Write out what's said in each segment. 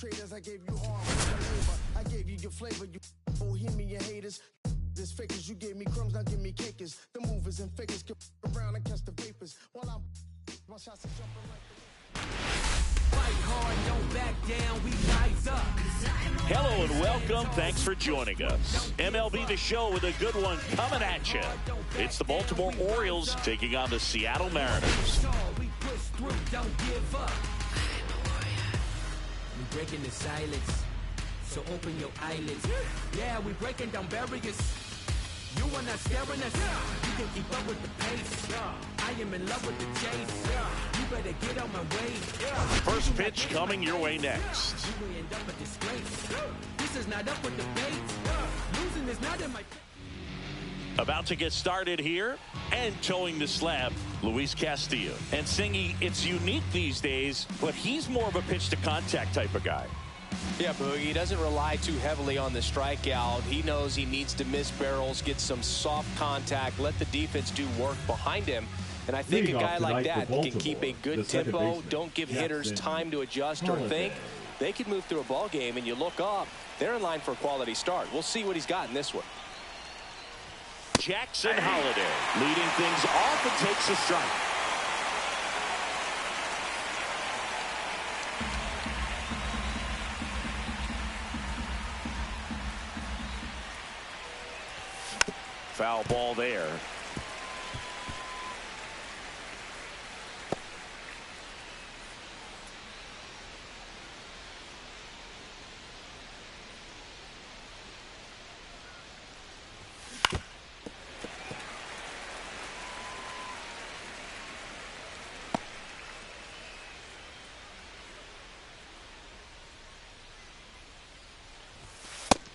traders, I gave you hard labor. I gave you your flavor, you bohemian haters. This fakers, you gave me crumbs, now give me cakers. The movers and fakers get around and catch the vapors. While I'm my shots are jumping like the fight hard, don't back down, we rise up. Hello and welcome. Thanks for joining us. MLB The Show with a good one coming at you. It's the Baltimore Orioles taking on the Seattle Mariners. We push through, don't give up. We breaking the silence, so open your eyelids. Yeah, we breaking down barriers. You are not scaring us. You can keep up with the pace. I am in love with the chase. You better get on my way. First pitch coming your way next. You will end up a disgrace. This is not up with the bait. Losing is not in my... About to get started here and towing the slab, Luis Castillo. And Singy, it's unique these days, but he's more of a pitch to contact type of guy. Yeah, Boogie, he doesn't rely too heavily on the strikeout. He knows he needs to miss barrels, get some soft contact, let the defense do work behind him. And I think a guy like that can keep a good tempo, don't give hitters time to adjust or think. They can move through a ball game, and you look up, they're in line for a quality start. We'll see what he's got in this one. Jackson Holiday leading things off and takes a strike. Foul ball there.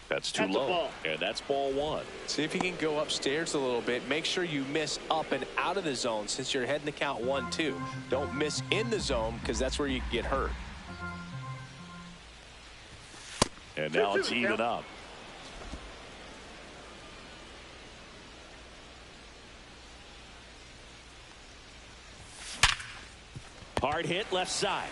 That's too low, and that's ball one. See if you can go upstairs a little bit. Make sure you miss up and out of the zone since you're heading to count 1-2. Don't miss in the zone because that's where you can get hurt. And now it's even up. Hard hit left side.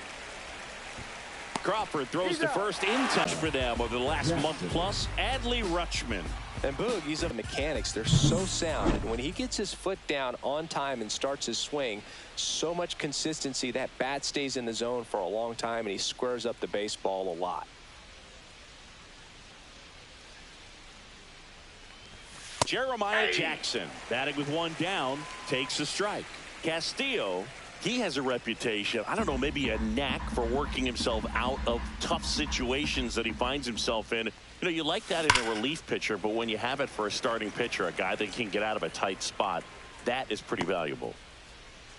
Crawford throws to first in touch for them over the last month plus. Adley Rutschman. And Boogie's of mechanics. They're so sound. And when he gets his foot down on time and starts his swing, so much consistency. That bat stays in the zone for a long time, and he squares up the baseball a lot. Jeremiah Jackson batting with one down takes a strike. Castillo, he has a reputation, I don't know, maybe a knack for working himself out of tough situations that he finds himself in. You know, you like that in a relief pitcher, but when you have it for a starting pitcher, a guy that can get out of a tight spot, that is pretty valuable.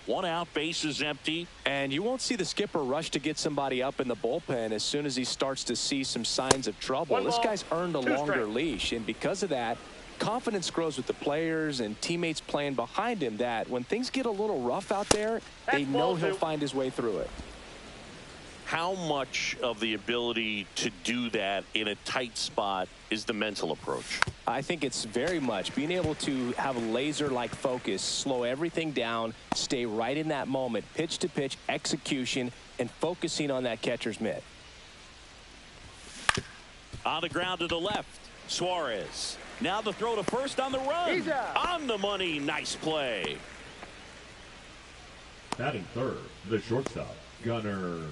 One out, base is empty. And you won't see the skipper rush to get somebody up in the bullpen as soon as he starts to see some signs of trouble. This guy's earned a longer leash, and because of that, confidence grows with the players and teammates playing behind him, that when things get a little rough out there, they know he'll find his way through it. How much of the ability to do that in a tight spot is the mental approach? I think it's very much being able to have a laser-like focus, slow everything down, stay right in that moment, pitch to pitch execution, and focusing on that catcher's mitt. On the ground to the left, Suarez. Now the throw to first on the run. On the money. Nice play. Batting third, the shortstop, Gunnar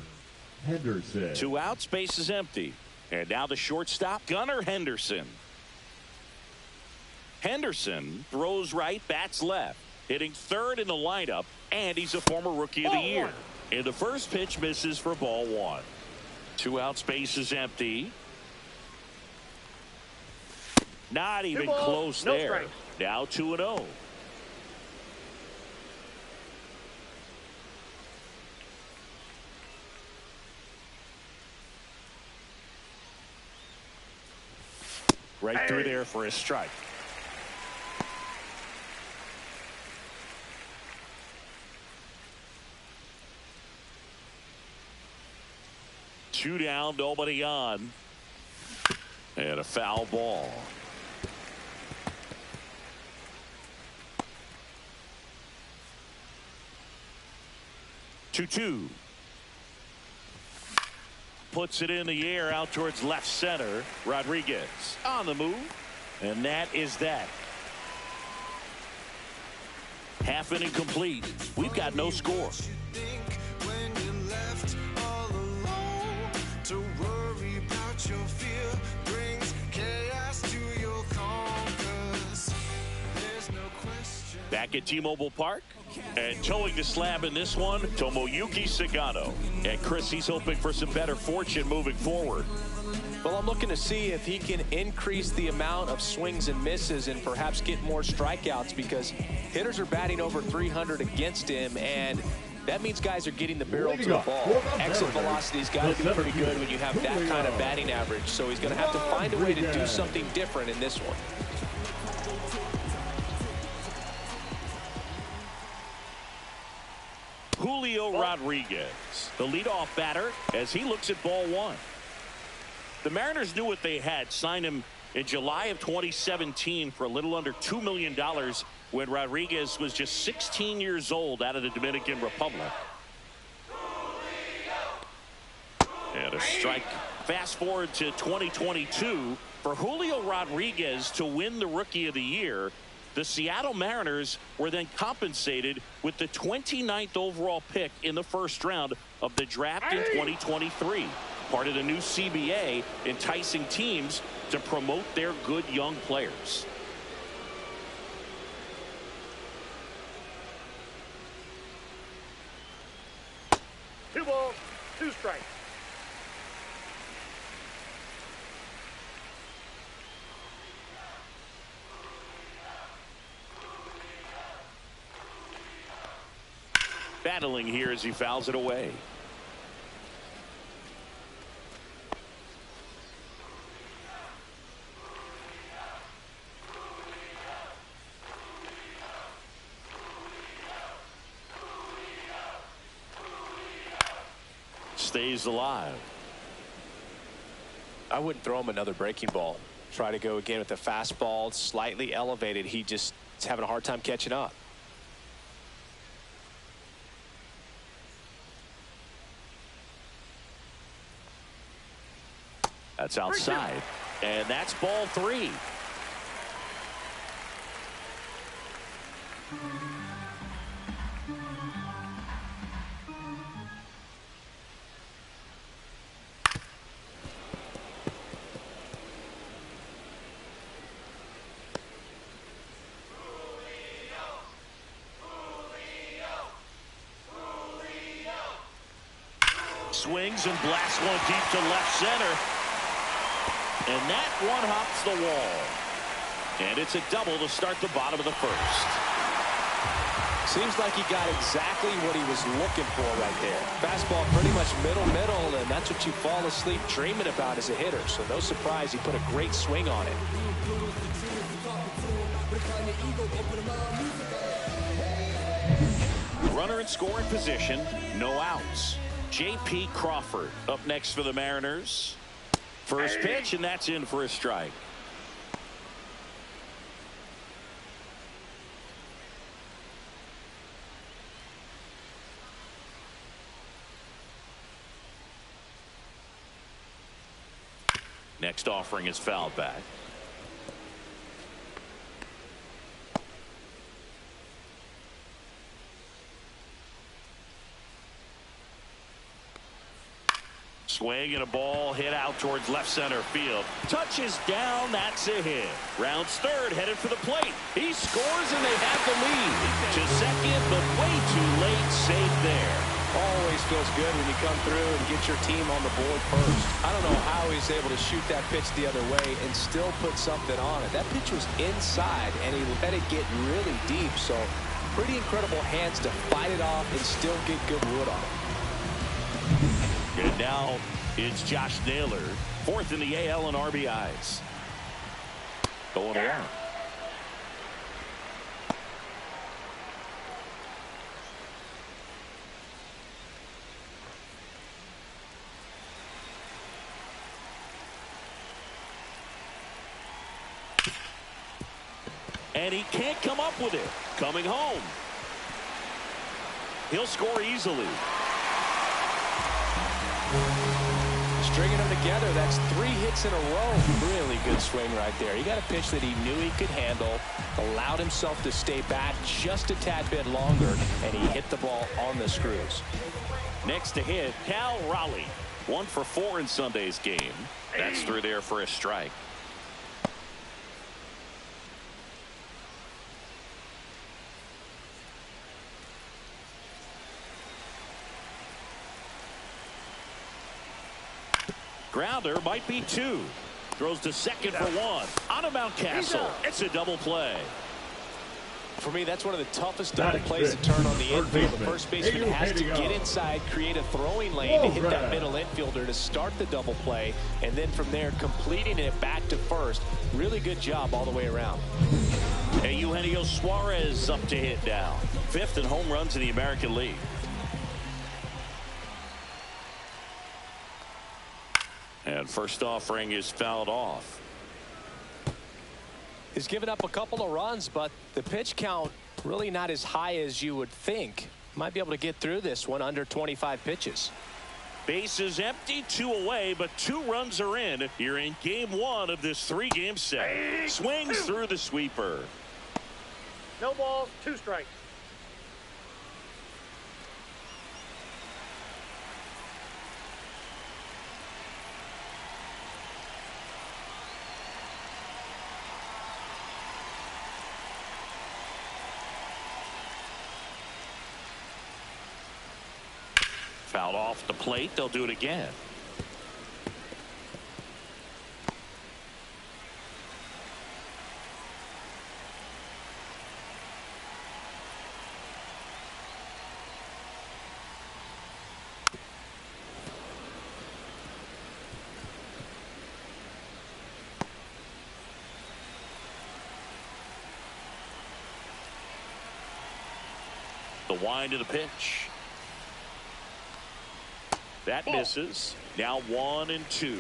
Henderson. Two outs, base is empty. And now the shortstop, Gunnar Henderson. Henderson throws right, bats left. Hitting third in the lineup, and he's a former Rookie of the Year. And the first pitch misses for ball one. Two outs, base is empty. Not even close there. Now 2-0. Right through there for a strike. Two down, nobody on. And a foul ball. Two. puts it in the air out towards left center. Rodriguez on the move. And that is that. Half inning complete. We've got no score. Back at T-Mobile Park, and towing the slab in this one, Tomoyuki Sagano. And Chris, he's hoping for some better fortune moving forward. Well, I'm looking to see if he can increase the amount of swings and misses and perhaps get more strikeouts, because hitters are batting over 300 against him, and that means guys are getting the barrel to the ball. Exit velocity's got to be pretty good when you have that kind of batting average, so he's going to have to find a way to do something different in this one. Julio Rodriguez, the leadoff batter, as he looks at ball one. The Mariners knew what they had. Signed him in July of 2017 for a little under $2 million when Rodriguez was just 16 years old out of the Dominican Republic. And a strike. Fast forward to 2022. For Julio Rodriguez to win the Rookie of the Year, the Seattle Mariners were then compensated with the 29th overall pick in the first round of the draft in 2023. Part of the new CBA, enticing teams to promote their good young players. Two balls, two strikes. Battling here as he fouls it away. Stays alive. I wouldn't throw him another breaking ball. Try to go again with the fastball, slightly elevated. He just is having a hard time catching up. That's outside, and that's ball three. Swings and blasts one deep to left center. And that one hops the wall. And it's a double to start the bottom of the first. Seems like he got exactly what he was looking for right there. Fastball pretty much middle, and that's what you fall asleep dreaming about as a hitter. So no surprise he put a great swing on it. Runner in scoring position, no outs. J.P. Crawford up next for the Mariners. First pitch, and that's in for a strike. Next offering is fouled back. Swing and a ball hit out towards left center field. Touches down, that's a hit. Rounds third, headed for the plate. He scores and they have the lead. To second, but way too late, safe there. Always feels good when you come through and get your team on the board first. I don't know how he's able to shoot that pitch the other way and still put something on it. That pitch was inside and he let it get really deep. So pretty incredible hands to fight it off and still get good wood on it. And now it's Josh Naylor, fourth in the AL in RBIs. Going around. And he can't come up with it. Coming home. He'll score easily. Stringing them together, that's 3 hits in a row. Really good swing right there. He got a pitch that he knew he could handle, allowed himself to stay back just a tad bit longer, and he hit the ball on the screws. Next to hit, Cal Raleigh. 1 for 4 in Sunday's game. That's through there for a strike. Grounder might be 2. Throws to second for 1. On to Mountcastle. It's a double play. For me, that's one of the toughest double plays to turn on the infield. The first baseman has to get inside, create a throwing lane to hit that middle infielder to start the double play, and then from there completing it back to first. Really good job all the way around. And Eugenio Suarez up to hit now. 5th in home runs in the American League. And first offering is fouled off. He's given up a couple of runs, but the pitch count really not as high as you would think. Might be able to get through this one under 25 pitches. Bases empty, 2 away, but 2 runs are in here in game 1 of this 3-game set. Swings through the sweeper. No balls, 2 strikes. Fouled off the plate. They'll do it again. The wind of the pitch. That misses. Now 1-2.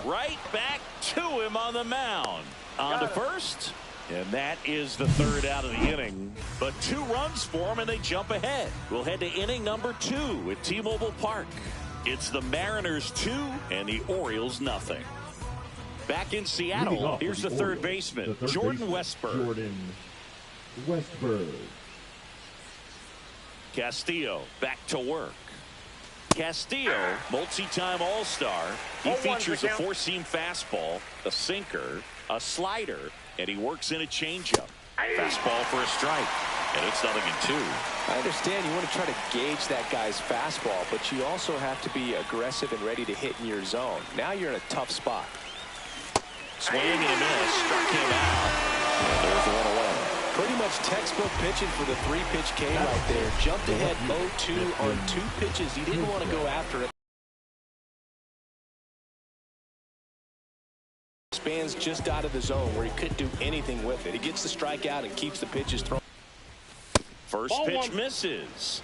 Right back to him on the mound. On to first. And that is the 3rd out of the inning. But 2 runs for him and they jump ahead. We'll head to inning number 2 at T-Mobile Park. It's the Mariners 2 and the Orioles nothing. Back in Seattle, here's the third baseman, Jordan Westburg. Castillo back to work. Castillo, multi-time All-Star. He features a 4-seam fastball, a sinker, a slider, and he works in a changeup. Fastball for a strike, and it's 0-2. I understand you want to try to gauge that guy's fastball, but you also have to be aggressive and ready to hit in your zone. Now you're in a tough spot. Swing and a miss, struck him out. And there's 1 away. Pretty much textbook pitching for the 3-pitch game right there. Jumped ahead 0-2 on 2 pitches. He didn't want to go after it. Spans just out of the zone where he couldn't do anything with it. He gets the strikeout and keeps the pitches thrown. First pitch misses.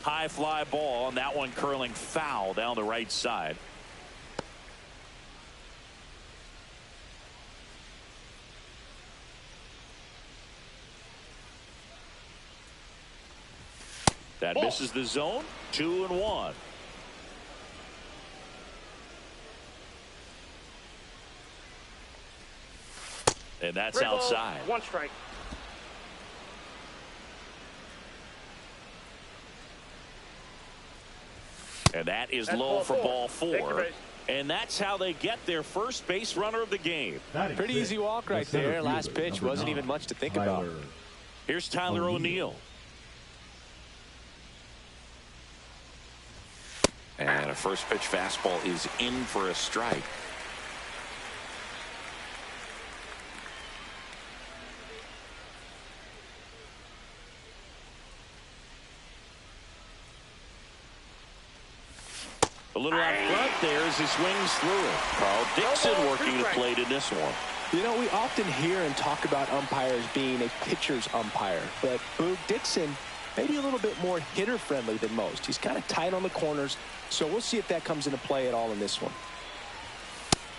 High fly ball, and that one curling foul down the right side. That misses the zone. 2-1. And that's outside. 1 strike. And that is low for ball 4. And that's how they get their first base runner of the game. Pretty easy walk right there. Last pitch wasn't even much to think about. Here's Tyler O'Neill. And a first pitch fastball is in for a strike. A little out front there as he swings through it. Carl Dixon working the plate in this one. You know, we often hear and talk about umpires being a pitcher's umpire, but Boog Dixon maybe a little bit more hitter-friendly than most. He's kind of tight on the corners, so we'll see if that comes into play at all in this one.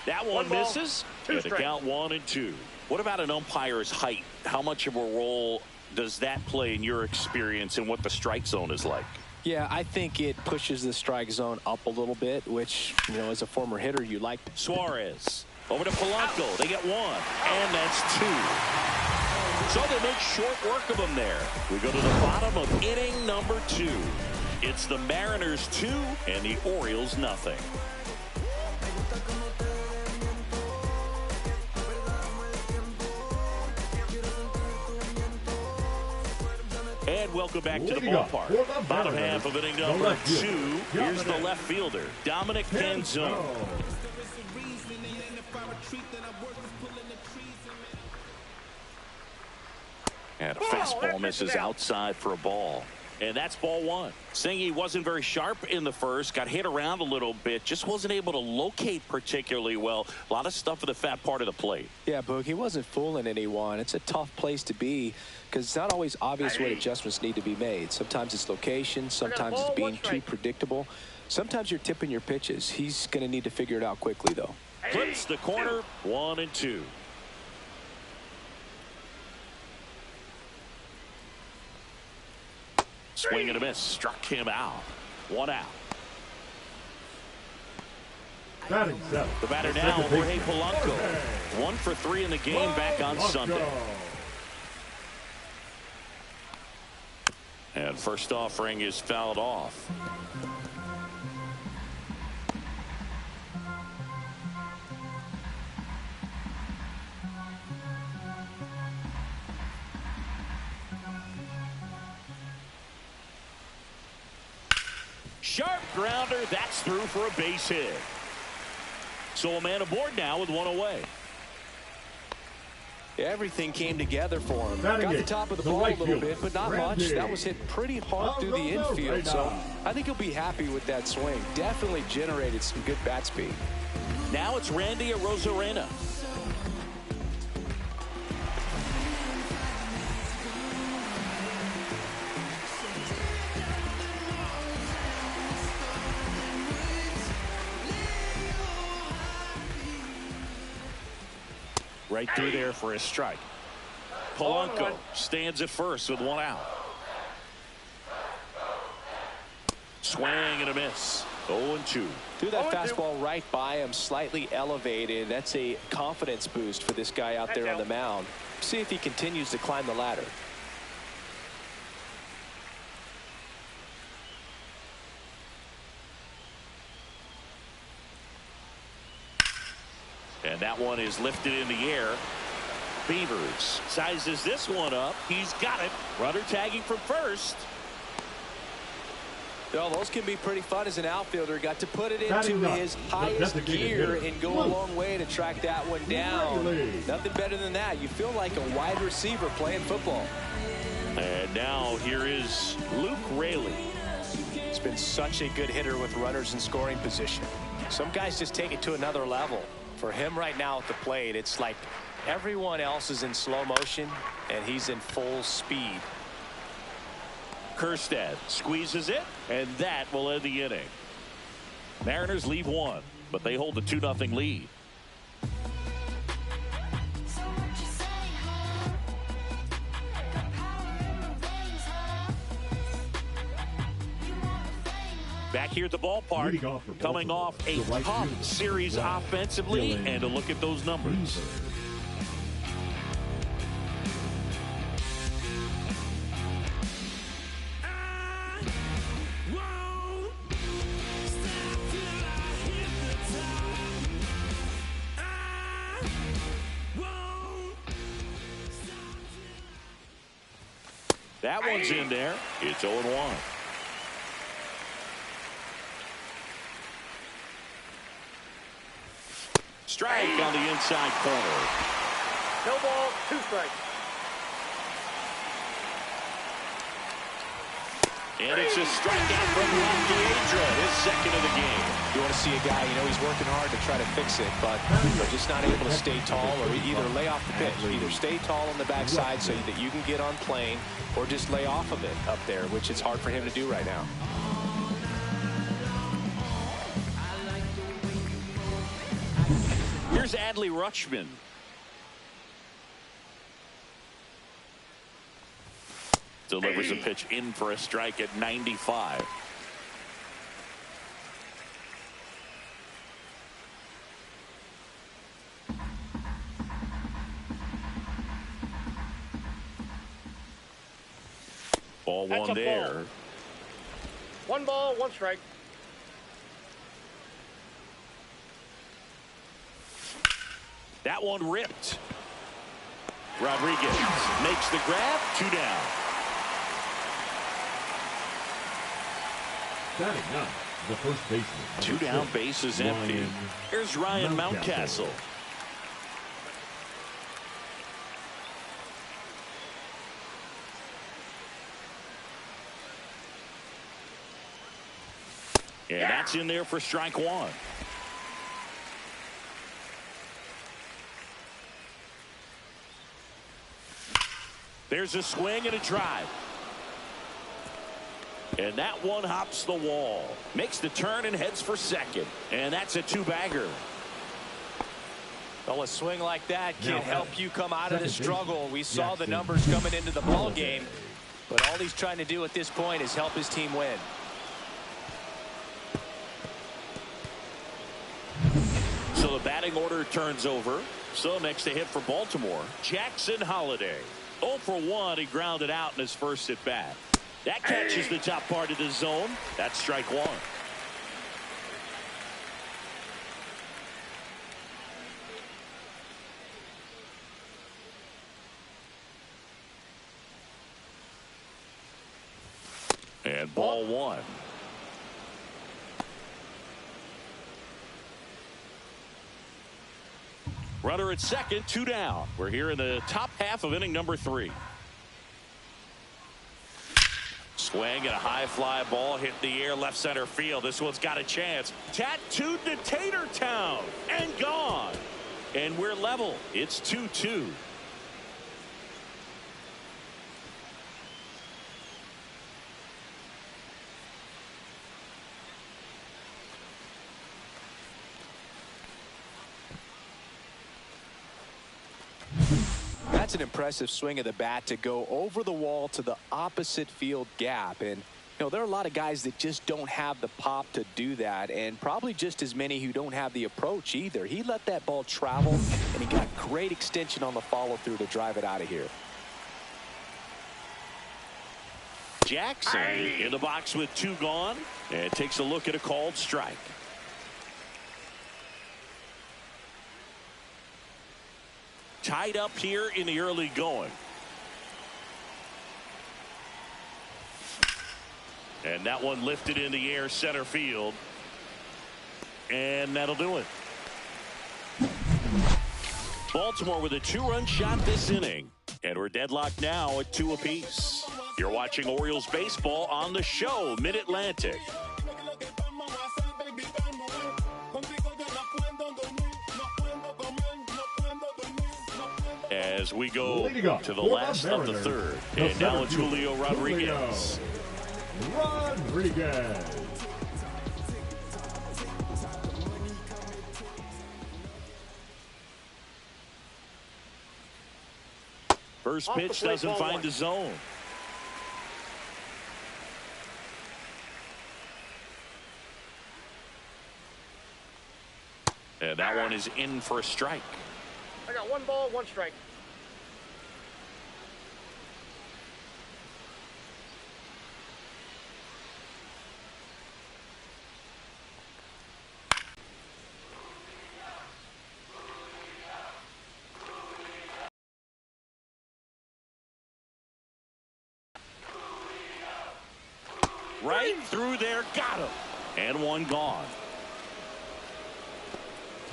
That one misses. And the count 1-2. What about an umpire's height? How much of a role does that play in your experience and what the strike zone is like? Yeah, I think it pushes the strike zone up a little bit, which, you know, as a former hitter, you like. Suarez over to Polanco. They get one, and that's two. So they make short work of him there. We go to the bottom of inning number 2. It's the Mariners 2 and the Orioles nothing. And welcome back to the ballpark. Bottom half of inning number 2. Here's the left fielder, Dominic Canzone. And a fastball misses outside for a ball. And that's ball 1. Singy wasn't very sharp in the first, got hit around a little bit, just wasn't able to locate particularly well. A lot of stuff for the fat part of the plate. Yeah, Boog, he wasn't fooling anyone. It's a tough place to be because it's not always obvious what adjustments need to be made. Sometimes it's location, sometimes it's being too predictable. Sometimes you're tipping your pitches. He's going to need to figure it out quickly, though. Clips the corner, 1-2. Swing and a miss. Struck him out. 1 out. The batter now, Jorge Polanco. 1 for 3 in the game back on Sunday. And first offering is fouled off. Sharp grounder, that's through for a base hit. So a man aboard now with 1 away. Everything came together for him. Got the top of the ball a little bit, but not much. That was hit pretty hard through the infield, so I think he'll be happy with that swing. Definitely generated some good bat speed. Now it's Randy Arozarena. Right through there for a strike. Polanco stands at first with 1 out. Swing and a miss. 0-2. Threw that fastball right by him, slightly elevated. That's a confidence boost for this guy out there on the mound. See if he continues to climb the ladder. And that one is lifted in the air. Beavers sizes this one up. He's got it. Runner tagging from first. Well, those can be pretty fun as an outfielder. Got to put it into his highest gear and go a long way to track that one down. Nothing better than that. You feel like a wide receiver playing football. And now here is Luke Raley. He's been such a good hitter with runners in scoring position. Some guys just take it to another level. For him right now at the plate, it's like everyone else is in slow motion and he's in full speed. Kerstad squeezes it, and that will end the inning. Mariners leave 1, but they hold the 2-0 lead. Back here at the ballpark, coming off a tough series offensively, and a look at those numbers. That one's in there. It's 0-1. Strike on the inside corner. No ball, 2 strikes. And it's a strikeout from Piedra, his second of the game. You want to see a guy, he's working hard to try to fix it, but just not able to stay tall or either lay off the pitch. Either stay tall on the backside so that you can get on plane or just lay off of it up there, which is hard for him to do right now. Here's Adley Rutschman. Delivers a pitch in for a strike at 95. Ball one there. Ball. One ball, one strike. That one ripped. Rodriguez makes the grab. 2 down. Batting up, the first baseman. 2 down, base is empty. Here's Ryan Mountcastle. And that's in there for strike one. There's a swing and a drive. And that one hops the wall. Makes the turn and heads for second. And that's a 2-bagger. Well, a swing like that can help you come out of the struggle. We saw the numbers coming into the ball game. But all he's trying to do at this point is help his team win. So the batting order turns over. So next to hit for Baltimore, Jackson Holliday. 0 for 1. He grounded out in his first at bat. That catches the top part of the zone. That's strike one. And ball one. Runner at second, 2 down. We're here in the top half of inning number 3. Swing and a high fly ball hit the air left center field. This one's got a chance. Tattooed to Tatertown and gone. And we're level. It's 2-2. That's an impressive swing of the bat to go over the wall to the opposite field gap. And, there are a lot of guys that just don't have the pop to do that, and probably just as many who don't have the approach either. He let that ball travel, and he got great extension on the follow-through to drive it out of here. Jackson in the box with 2 gone, and takes a look at a called strike. Tied up here in the early going. And that one lifted in the air center field. And that'll do it. Baltimore with a 2-run shot this inning. And we're deadlocked now at 2 apiece. You're watching Orioles baseball on the show, Mid-Atlantic. As we go to the last of the third. And now it's Julio Rodriguez. First pitch doesn't find the zone. And that one is in for a strike. I got 1 ball, 1 strike. Right through there, got him. And 1 gone.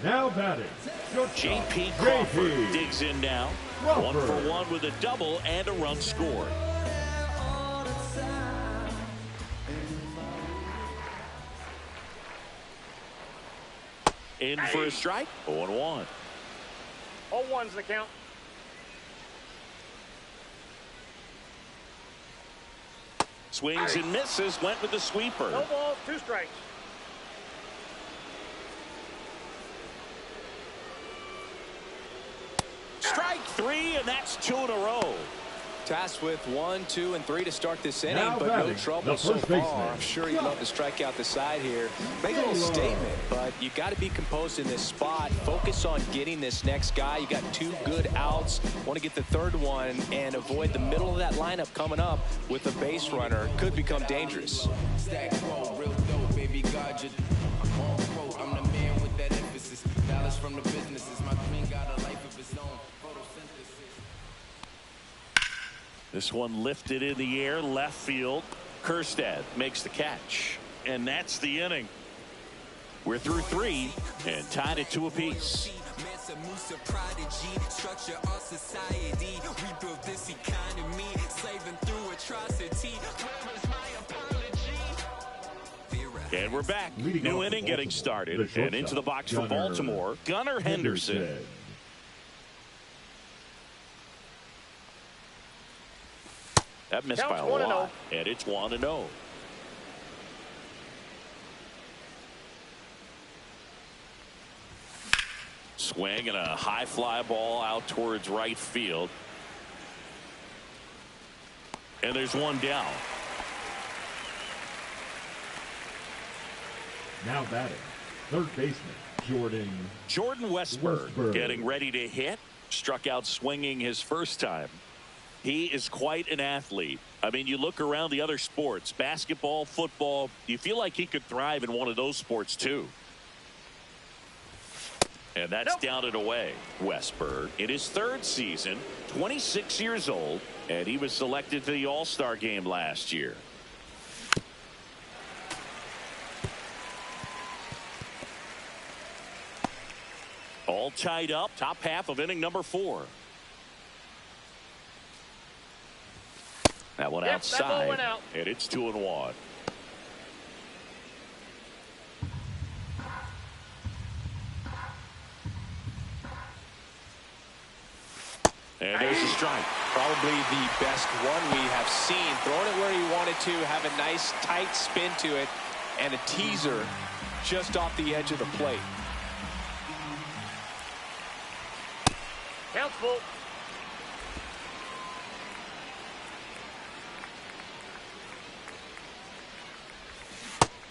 Now batting, J.P. Crawford digs in now. 1 for 1 with a double and a run scored. In for a strike. 0-1. All ones the count. Swings and misses. Went with the sweeper. No balls, 2 strikes. Strike 3, and that's 2 in a row. Tasked with 1, 2, and 3 to start this inning, Now but no batting, trouble the so first far. baseman. I'm sure he'd love to strike out the side here. Make a little statement, but you got to be composed in this spot. Focus on getting this next guy. You got 2 good outs. Want to get the 3rd one and avoid the middle of that lineup coming up with a base runner. Could become dangerous. Stack roll, real dope, baby God, I'm the man with that emphasis. Knowledge from the businesses. My queen got a life of its own. Photosynthesis. This one lifted in the air, left field. Kjerstad makes the catch. And that's the inning. We're through 3 and tied at 2 apiece. Mansa Musa prodigy, structure our society. We built this economy, slaving through atrocity. Where is my apology? And we're back. Leading New off inning for getting Baltimore, started. the shortstop, And into the box for Gunnar Baltimore, Gunnar Henderson. That missed by a Counts 1-0. lot. And it's 1-0. Swing and a high fly ball out towards right field. And there's one down. Now batting, 3rd baseman, Jordan Westburg getting ready to hit. Struck out swinging his first time. He is quite an athlete. I mean, you look around the other sports, basketball, football, you feel like he could thrive in one of those sports too. And that's down and away. Westburg in his 3rd season, 26 years old, and he was selected to the All-Star game last year. All tied up, top half of inning number 4. That one outside, that ball went out. And it's 2-1. And there's a strike. Probably the best one we have seen. Throwing it where he wanted to, have a nice tight spin to it, and a teaser just off the edge of the plate. Counts full.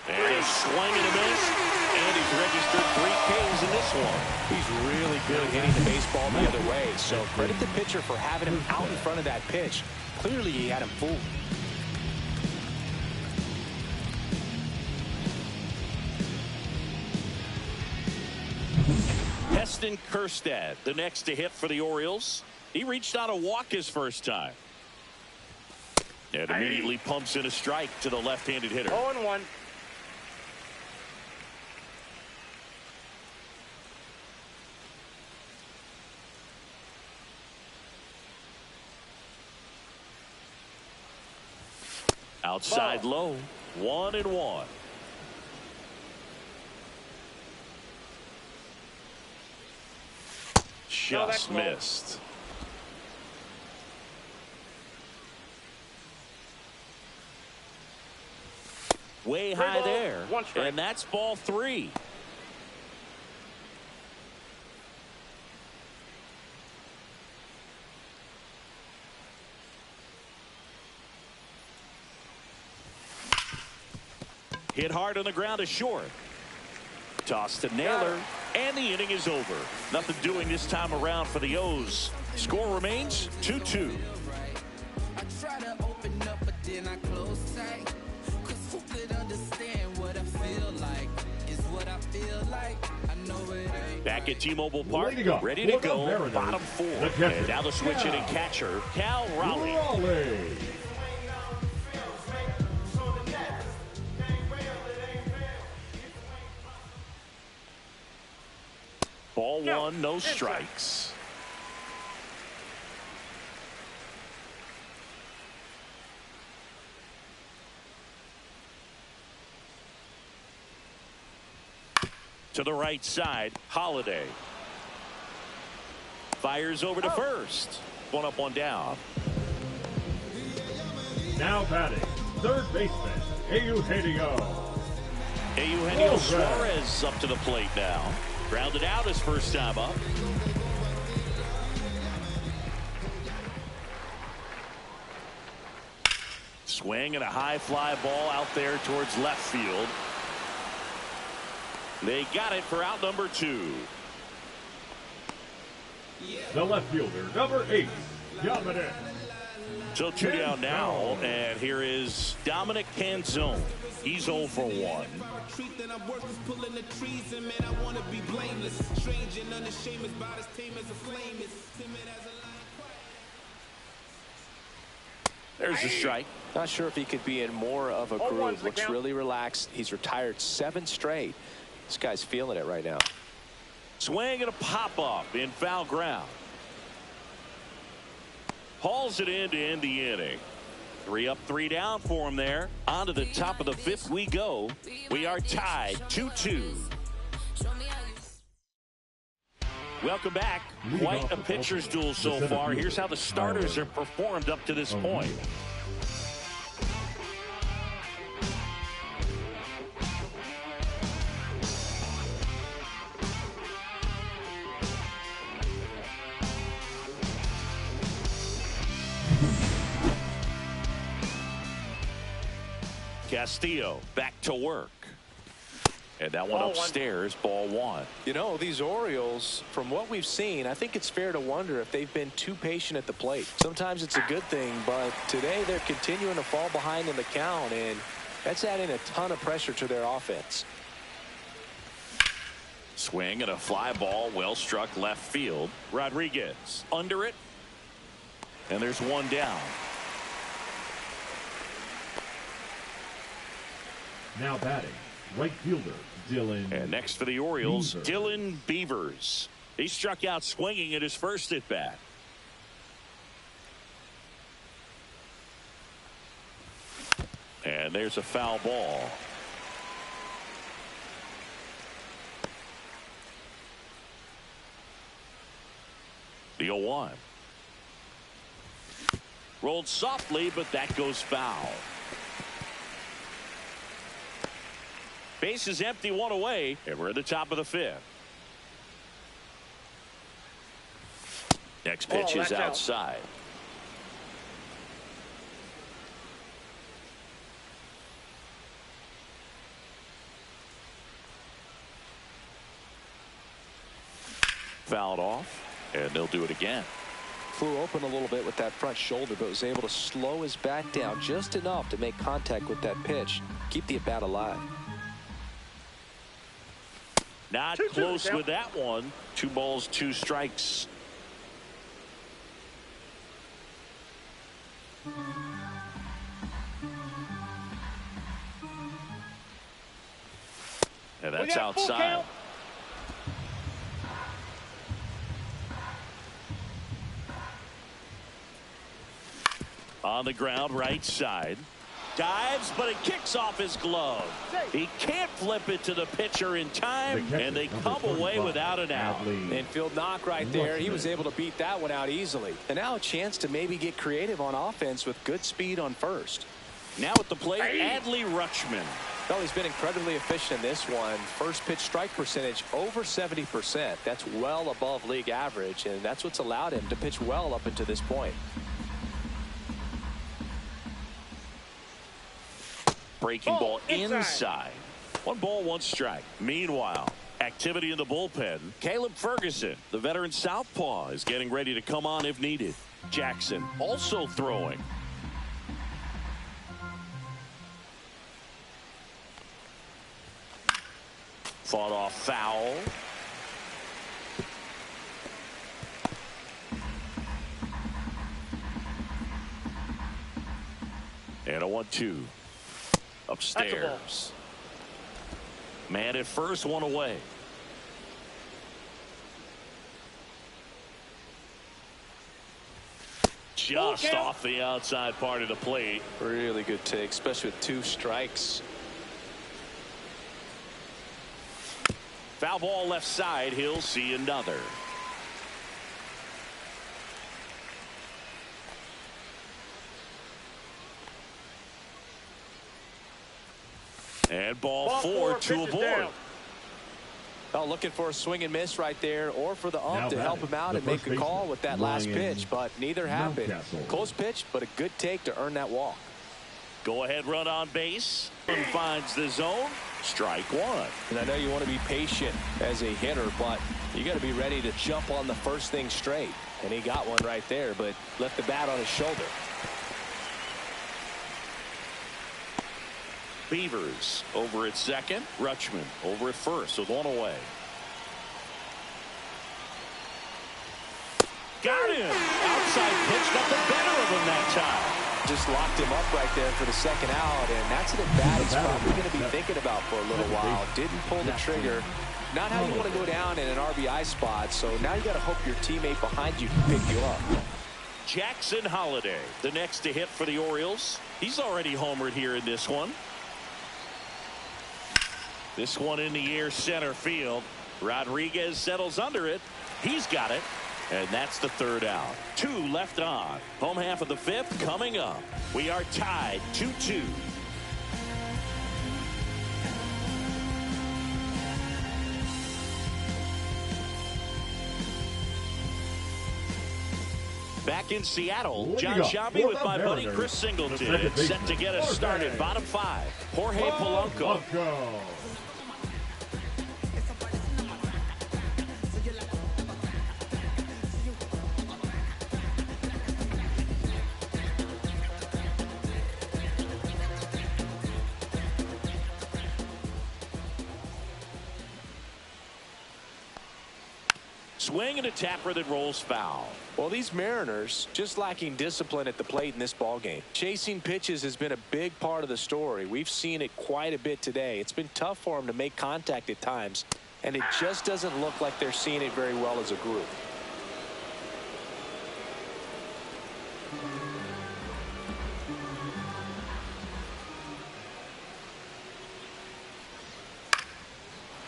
And a swing and a miss. And he's registered 3 Ks in this one. He's really good hitting the baseball the other way. So credit the pitcher for having him out in front of that pitch. Clearly he had him fooled. Heston Kjerstad, the next to hit for the Orioles. He reached out a walk his first time. And immediately pumps in a strike to the left-handed hitter. 0-1. Outside low, 1-1. Just missed. Way high ball, there. 1 strike. And that's ball 3. Hit hard on the ground to short. Toss to Naylor. And the inning is over. Nothing doing this time around for the O's. Score remains 2-2. I try to open up, but then I close tight. 'Cause who could understand what I feel like? Is what I feel like. I know it ain't. Back at T-Mobile Park, Ready to go. ready to For the go. Mariners, Bottom 4. the catcher, And now the switch hitting Cal. catcher, Cal Raleigh. Ball 1, no strikes. To the right side, Holiday. Fires over to first. One up, one down. Now batting, third baseman, Eugenio Suarez up to the plate now. Grounded out his first time up. Swing and a high fly ball out there towards left field. They got it for out number 2. The left fielder, number 8, Dominic. So 2 down now, and here is Dominic Canzone. He's 0 for 1. There's a strike. Not sure if he could be in more of a groove. Looks really relaxed. He's retired 7 straight. This guy's feeling it right now. Swing and a pop-up in foul ground. Hauls it in to end the inning. 3 up, 3 down for him there. On to the top of the 5th we go. We are tied 2-2. Welcome back. Quite a pitcher's duel so far. Here's how the starters have performed up to this point. Castillo back to work. And that one upstairs, ball 1. You know, these Orioles, from what we've seen, I think it's fair to wonder if they've been too patient at the plate. Sometimes it's a good thing, but today they're continuing to fall behind in the count, and that's adding a ton of pressure to their offense. Swing and a fly ball, well struck left field. Rodriguez under it. And there's 1 down. Now batting, right fielder, Dylan. And next for the Orioles, Dylan Beavers. He struck out swinging at his first at bat. And there's a foul ball. The 0-1. Rolled softly, but that goes foul. Base is empty, 1 away, and we're at the top of the 5th. Next pitch is outside. Fouled off, and they'll do it again. Flew open a little bit with that front shoulder, but was able to slow his bat down just enough to make contact with that pitch, keep the at-bat alive. Not close with that one. 2 balls, 2 strikes. And that's outside. On the ground, right side. Dives, but it kicks off his glove. He can't flip it to the pitcher in time, and they come away without an out. Infield knock right there. He was able to beat that one out easily. And now a chance to maybe get creative on offense with good speed on first. Now at the plate, Adley Rutschman. Well, he's been incredibly efficient in this one. First pitch strike percentage over 70%. That's well above league average, and that's what's allowed him to pitch well up until this point. Breaking ball inside. 1 ball, 1 strike. Meanwhile, activity in the bullpen. Caleb Ferguson, the veteran southpaw, is getting ready to come on if needed. Jackson also throwing. Fought off foul. And a 1-2. Upstairs. Man at first, 1 away. Just off the outside part of the plate. Really good take, especially with 2 strikes. Foul ball left side. He'll see another. And ball four, two aboard. Well, looking for a swing and miss right there, or for the ump to help him out and make a call with that last pitch, but neither happened. Close pitch, but a good take to earn that walk. Go ahead run on base. And finds the zone. Strike one. And I know you want to be patient as a hitter, but you got to be ready to jump on the first thing straight. And he got one right there, but left the bat on his shoulder. Beavers over at second. Rutschman over at first with one away. Got him. Outside pitch. Got the better of him that time. Just locked him up right there for the second out, and that's an at-bat he's probably going to be thinking about for a little while. Didn't pull the trigger. Not how you want to go down in an RBI spot, so now you got to hope your teammate behind you can pick you up. Jackson Holliday, the next to hit for the Orioles. He's already homered here in this one. This one in the air center field. Rodriguez settles under it. He's got it. And that's the third out. 2 left on. Home half of the fifth coming up. We are tied 2-2. Back in Seattle, John Shambi with my buddy Chris Singleton. It's set to get us started. Bottom 5. Jorge Polanco. Swing and a tapper that rolls foul. Well, these Mariners just lacking discipline at the plate in this ballgame. Chasing pitches has been a big part of the story. We've seen it quite a bit today. It's been tough for them to make contact at times, and it just doesn't look like they're seeing it very well as a group.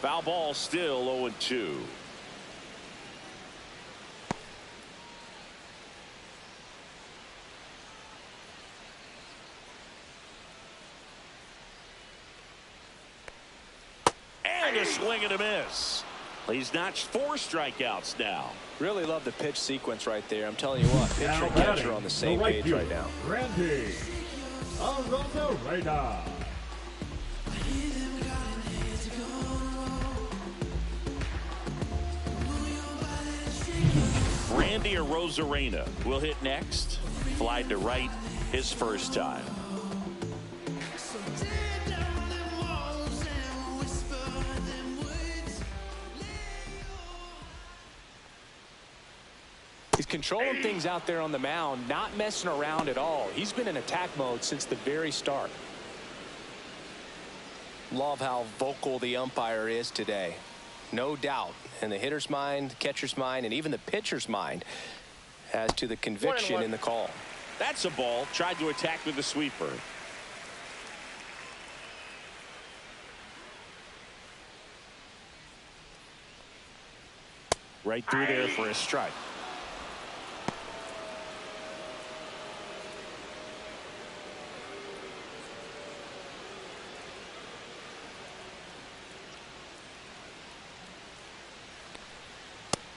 Foul ball still 0-2. A swing and a miss. He's notched 4 strikeouts now. Really love the pitch sequence right there. I'm telling you what, pitcher and catcher on the same page right now. Randy Arozarena. Randy Arozarena will hit next. Flied to right his first time. He's controlling things out there on the mound, not messing around at all. He's been in attack mode since the very start. Love how vocal the umpire is today. No doubt in the hitter's mind, catcher's mind, and even the pitcher's mind as to the conviction in the call. That's a ball. Tried to attack with the sweeper. Right through there for a strike.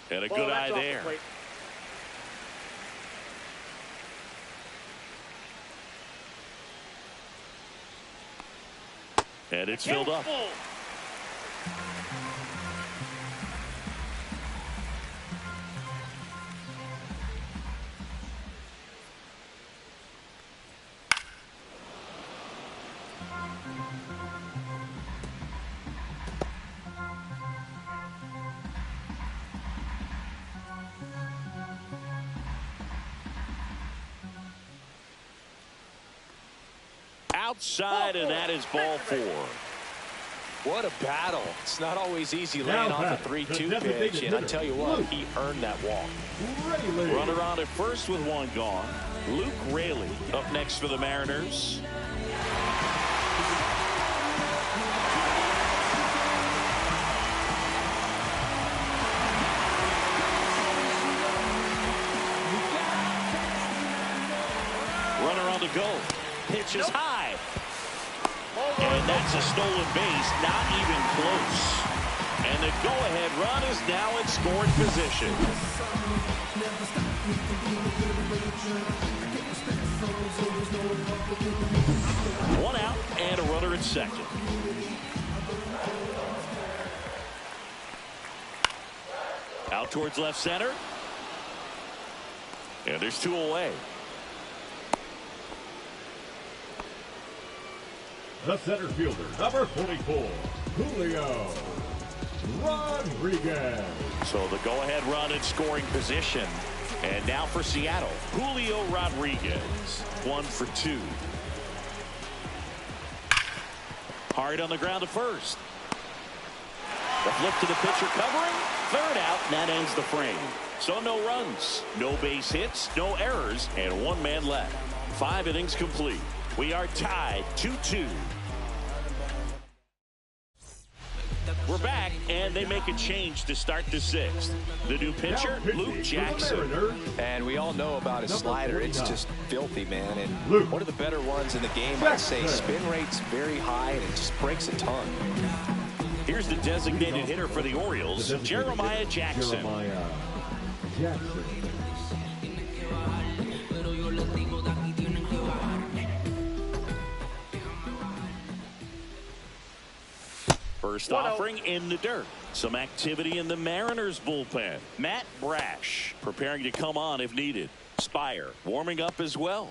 And a good eye there. And it's filled up. Outside, and that is ball 4. What a battle. It's not always easy laying off a 3-2 pitch, and I tell you what, he earned that walk. Runner on at first with 1 gone. Luke Raley up next for the Mariners. Runner on the go. Pitch is high. And that's a stolen base. Not even close. And the go-ahead run is now in scoring position. One out and a runner at second. Out towards left center. And there's two away. The center fielder, number 44, Julio Rodriguez. So the go-ahead run in scoring position. And now for Seattle, Julio Rodriguez. 1 for 2. Hard on the ground to first. The flip to the pitcher covering. Third out, and that ends the frame. So no runs, no base hits, no errors, and one man left. 5 innings complete. We are tied 2-2. We're back, and they make a change to start the 6th. The new pitcher, Luke Jackson. And we all know about his slider. It's just filthy, man. And one of the better ones in the game, I'd say. Spin rate's very high, and it just breaks a ton. Here's the designated hitter for the Orioles, Jeremiah Jackson. First offering in the dirt. Some activity in the Mariners bullpen. Matt Brash preparing to come on if needed. Spire warming up as well.